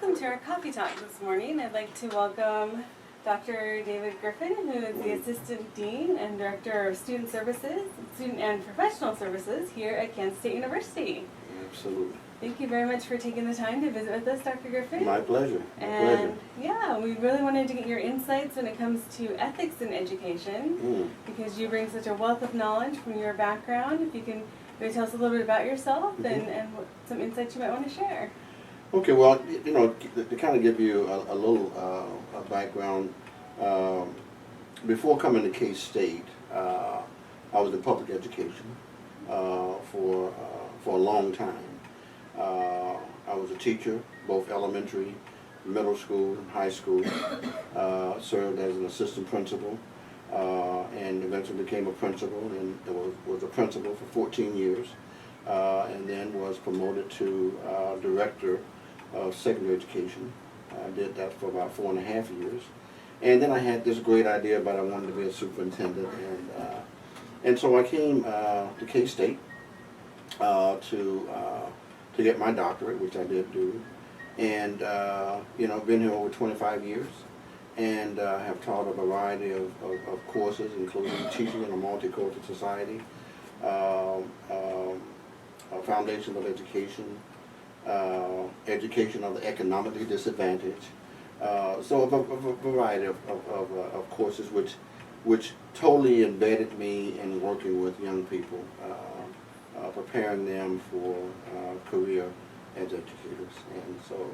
welcome to our coffee talk this morning. I'd like to welcome Dr. David Griffin, who is the Assistant Dean and Director of Student Services, Student and Professional Services here at Kansas State University. Absolutely. Thank you very much for taking the time to visit with us, Dr. Griffin. My pleasure. Yeah, we really wanted to get your insights when it comes to ethics in education, because you bring such a wealth of knowledge from your background. If you can maybe tell us a little bit about yourself and what, some insights you might want to share. Okay, well, you know, to kind of give you a little background, before coming to K-State, I was in public education for a long time. I was a teacher, both elementary, middle school, and high school. Served as an assistant principal, and eventually became a principal, and was a principal for 14 years, and then was promoted to director of secondary education. I did that for about 4.5 years, and then I had this great idea about I wanted to be a superintendent, and so I came to K-State to get my doctorate, which I did do, and you know, been here over 25 years, and have taught a variety of courses, including teaching in a multicultural society, foundation of education, education of the economically disadvantaged, so a variety of courses which totally embedded me in working with young people, preparing them for career as educators. And so,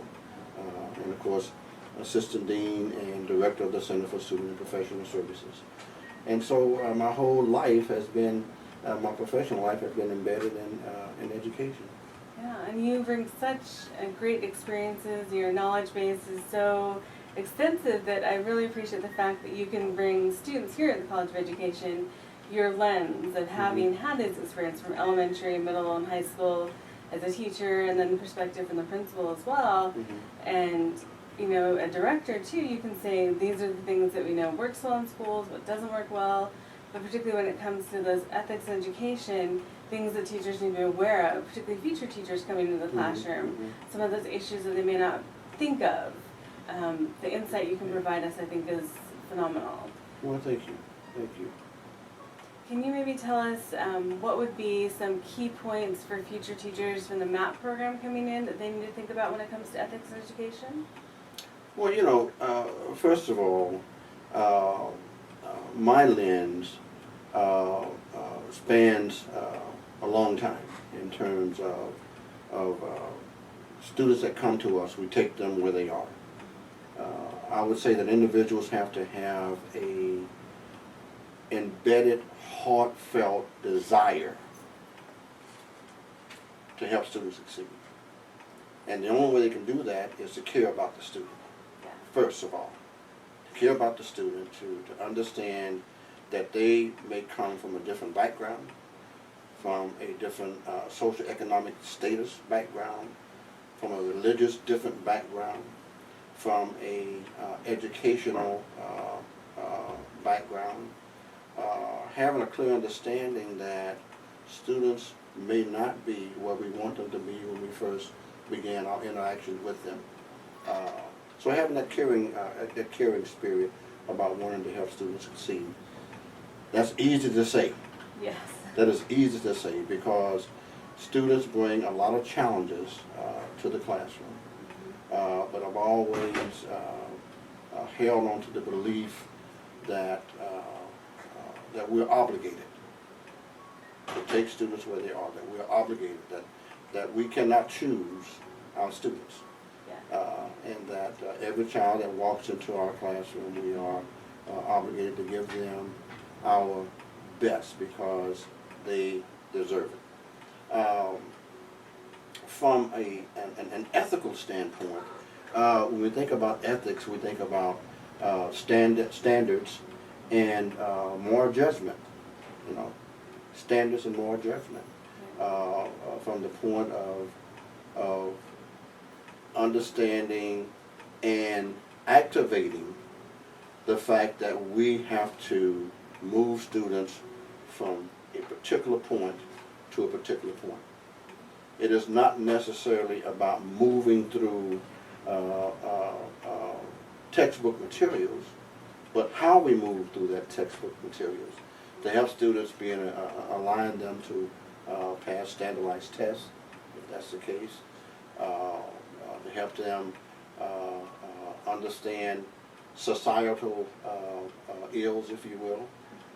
and of course, Assistant Dean and Director of the Center for Student and Professional Services. And so my whole life has been, my professional life has been embedded in education. Yeah, and you bring such great experiences. Your knowledge base is so extensive that I really appreciate the fact that you can bring students here at the College of Education your lens of having had this experience from elementary, middle, and high school as a teacher, and then perspective from the principal as well. And you know, a director too, you can say these are the things that we know works well in schools, what doesn't work well, but particularly when it comes to those ethics in education, things that teachers need to be aware of, particularly future teachers coming into the classroom, some of those issues that they may not think of. The insight you can provide us, I think, is phenomenal. Well, thank you. Thank you. Can you maybe tell us what would be some key points for future teachers from the MAP program coming in that they need to think about when it comes to ethics in education? Well, you know, first of all, my lens spans a long time in terms of students that come to us. We take them where they are. I would say that individuals have to have a embedded, heartfelt desire to help students succeed. And the only way they can do that is to care about the student, first of all. To care about the student, to understand that they may come from a different background, from a different socioeconomic status background, from a religious different background, from a educational background, having a clear understanding that students may not be where we want them to be when we first began our interaction with them. So having that caring spirit about wanting to help students succeed. That's easy to say. Yes. That is easy to say because students bring a lot of challenges to the classroom. But I've always held on to the belief that that we're obligated to take students where they are, that we're obligated, that we cannot choose our students. And that every child that walks into our classroom, we are obligated to give them our best because they deserve it. From an ethical standpoint, when we think about ethics, we think about standards and moral judgment. You know, standards and moral judgment. From the point of understanding and activating the fact that we have to move students from a particular point to a particular point. It is not necessarily about moving through textbook materials, but how we move through that textbook materials to help students align them to pass standardized tests, if that's the case, to help them understand societal ills, if you will,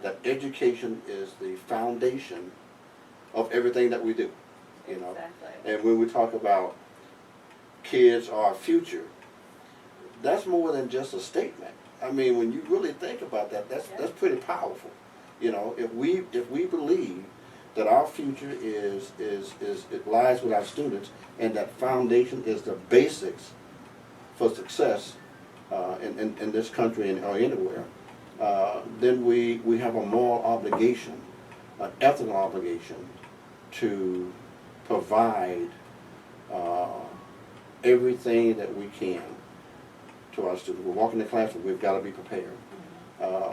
that education is the foundation of everything that we do, you know. Exactly. And when we talk about kids are our future, that's more than just a statement. I mean, when you really think about that, that's pretty powerful. You know, if we believe that our future it lies with our students, and that foundation is the basics for success in this country or anywhere, then we have a moral obligation, an ethical obligation to provide everything that we can to our students. We walk in the classroom, we've got to be prepared.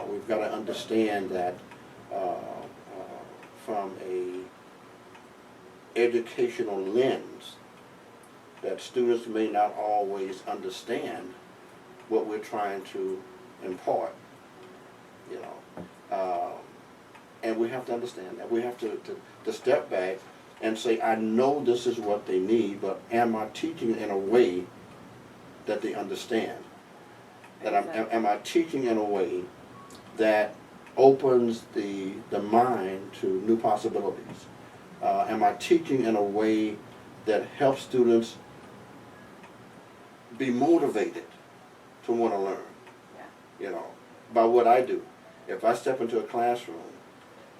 We've got to understand that from a educational lens, that students may not always understand what we're trying to impart, you know. And we have to understand that. We have to step back and say, I know this is what they need, but am I teaching in a way that they understand? That am I teaching in a way that opens the mind to new possibilities? Am I teaching in a way that helps students be motivated to want to learn? You know, by what I do. If I step into a classroom,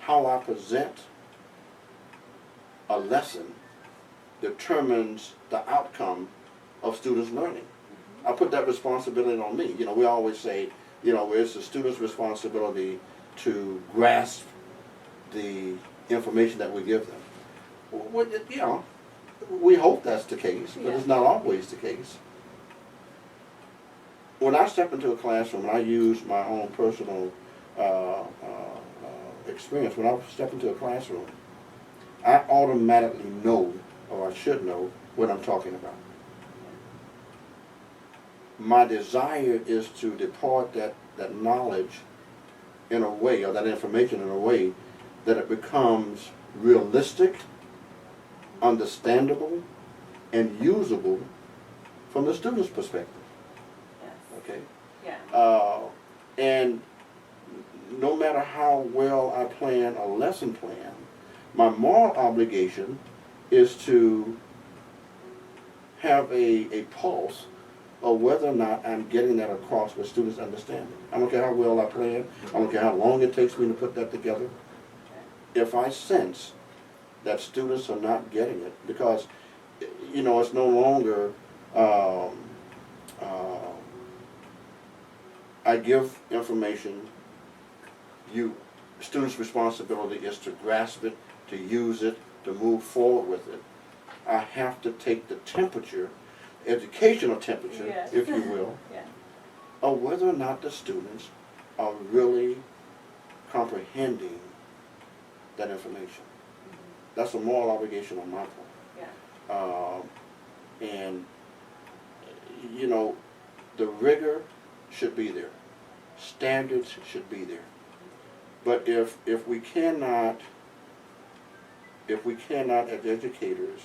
how I present a lesson determines the outcome of students learning. I put that responsibility on me. You know, we always say, you know, it's the student's responsibility to grasp the information that we give them. Well, you know, we hope that's the case, but it's not always the case. When I step into a classroom, and I use my own personal experience, when I step into a classroom, I automatically know, or I should know, what I'm talking about. My desire is to depart that knowledge in a way, or that information in a way, that it becomes realistic, understandable, and usable from the student's perspective. Okay? Yeah. And no matter how well I plan a lesson plan, my moral obligation is to have a pulse of whether or not I'm getting that across with students' understanding. I don't care how well I plan, I don't care how long it takes me to put that together. If I sense that students are not getting it, because, you know, it's no longer I give information, students' responsibility is to grasp it, to use it, to move forward with it. I have to take the temperature, educational temperature, if you will, of whether or not the students are really comprehending that information. That's a moral obligation on my part. And, you know, the rigor should be there. Standards should be there. But if we cannot, as educators,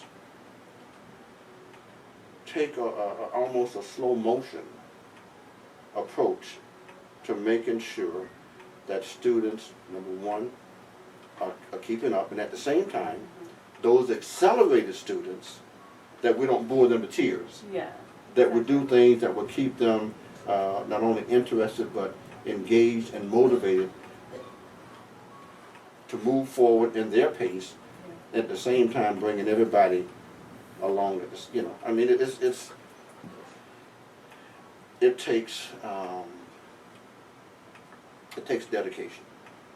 take almost a slow motion approach to making sure that students, number one, are keeping up, and at the same time, those accelerated students, that we don't bore them to tears. That we do things that will keep them not only interested, but engaged and motivated to move forward in their pace, at the same time bringing everybody along with us. You know, I mean, it takes dedication.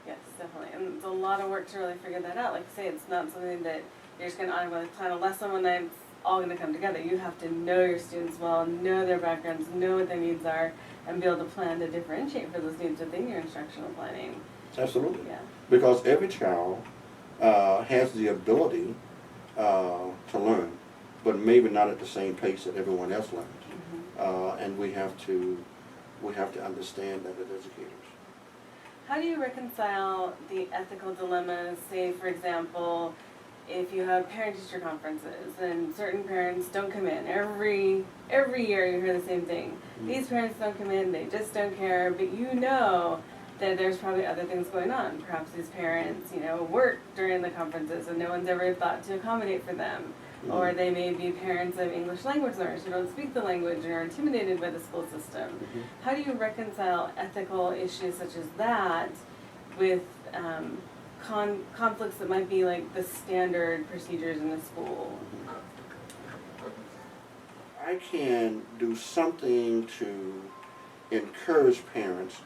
Yes, definitely. And it's a lot of work to really figure that out. Like I say, it's not something that you're just going to automatically plan a lesson one night, it's all going to come together. You have to know your students well, know their backgrounds, know what their needs are, and be able to plan to differentiate for those needs within your instructional planning. Absolutely. Yeah. Because every child has the ability to learn, but maybe not at the same pace that everyone else learns. and we have to understand that as educators. How do you reconcile the ethical dilemmas, say for example, if you have parent-teacher conferences and certain parents don't come in, every year you hear the same thing. These parents don't come in, they just don't care, but you know that there's probably other things going on. Perhaps these parents, work during the conferences and no one's ever thought to accommodate for them. Or they may be parents of English language learners who don't speak the language and are intimidated by the school system. How do you reconcile ethical issues such as that with conflicts that might be like the standard procedures in the school? I can do something to encourage parents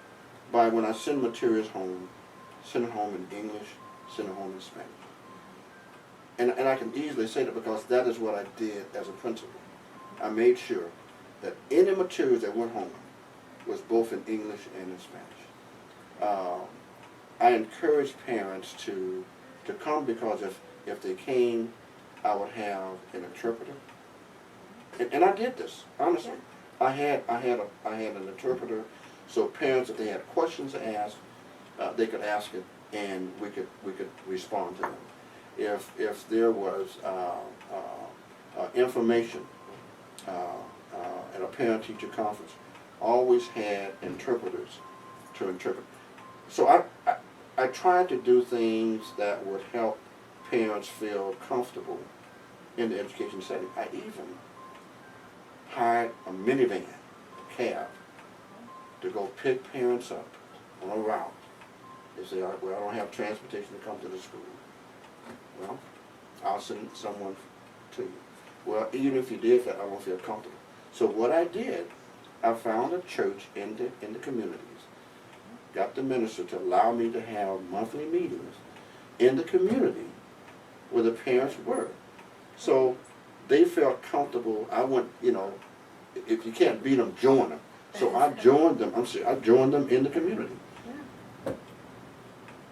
by when I send materials home, send it home in English, send it home in Spanish. And I can easily say that because that is what I did as a principal. I made sure that any materials that went home was both in English and in Spanish. I encouraged parents to come because if they came, I would have an interpreter. And I did this, honestly. I had an interpreter, so parents, if they had questions to ask, they could ask it, and we could respond to them. If there was information at a parent-teacher conference, always had interpreters to interpret. So I tried to do things that would help parents feel comfortable in the education setting. I even hired a minivan, a cab, to go pick parents up on a route. They say, well, I don't have transportation to come to the school. Well, I'll send someone to you. Well, even if you did that, I won't feel comfortable. So what I did, I found a church in the communities, got the minister to allow me to have monthly meetings in the community where the parents were. So they felt comfortable. I went, if you can't beat them, join them. So I joined them. I joined them in the community. Yeah.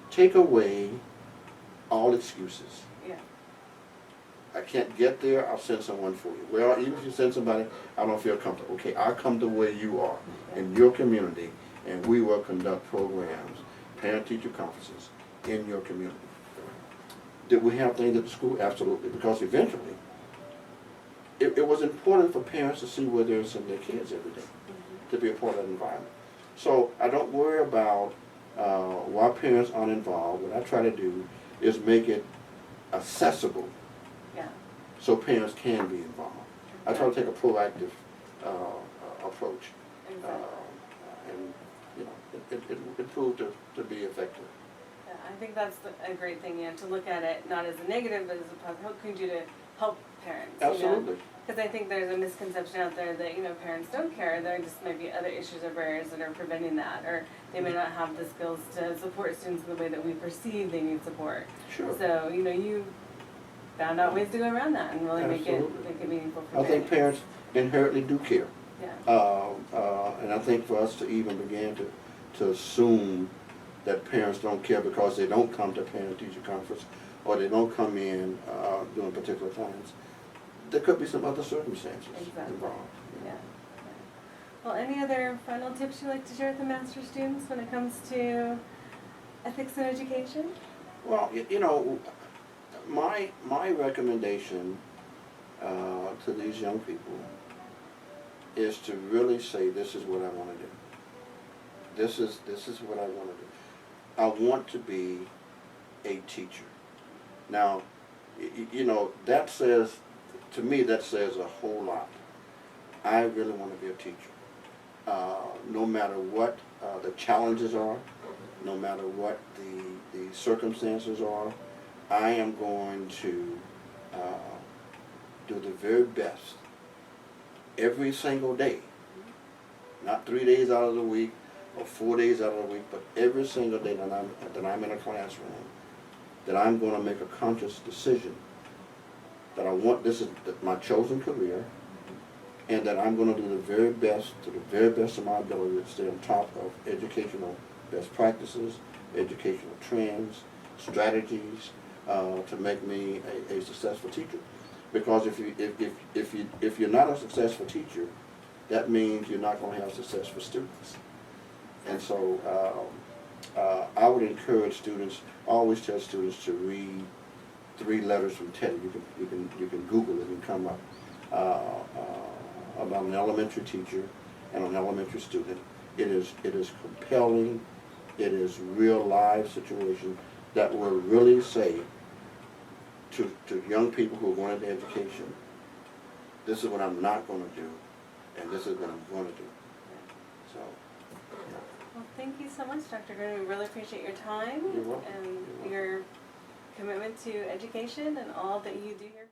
Take away all excuses. Yeah. I can't get there, I'll send someone for you. Well, even if you send somebody, I don't feel comfortable. Okay, I'll come to where you are, in your community, and we will conduct programs, parent-teacher conferences, in your community. Did we have things at the school? Absolutely, because eventually, it was important for parents to see where they're sending their kids every day, to be a part of that environment. So I don't worry about why parents aren't involved. What I try to do is make it accessible, so parents can be involved. I try to take a proactive approach, and it proved to be effective. Yeah, I think that's a great thing, to look at it not as a negative, but as a positive. What can you do to help parents? Absolutely. Because I think there's a misconception out there that parents don't care. There just might be other issues or barriers that are preventing that, or they may not have the skills to support students in the way that we perceive they need support. Sure. So you found out ways to go around that and really make it meaningful for parents. I think parents inherently do care. Yeah. And I think for us to even begin to assume that parents don't care because they don't come to parent-teacher conference or they don't come in during particular times, there could be some other circumstances involved. Yeah. Well, any other final tips you'd like to share with the master students when it comes to ethics in education? Well, my recommendation to these young people is to really say, this is what I want to do. This is what I want to do. I want to be a teacher. Now, that says, to me, that says a whole lot. I really want to be a teacher. No matter what the challenges are, no matter what the circumstances are, I am going to do the very best every single day. Not 3 days out of the week or 4 days out of the week, but every single day that I'm in a classroom, that I'm going to make a conscious decision that I want, this is my chosen career, and that I'm going to do the very best, to the very best of my ability, to stay on top of educational best practices, educational trends, strategies, to make me a successful teacher. Because if you're not a successful teacher, that means you're not going to have success for students. And so I would encourage students, always tell students to read 3 letters from Teddy. You can Google it and come up about an elementary teacher and an elementary student. It is compelling. It is real live situation that will really say to young people who are going into education, this is what I'm not going to do, and this is what I'm going to do. So, yeah. Well, thank you so much, Dr. Griffin. We really appreciate your time You're welcome. and your commitment to education and all that you do here.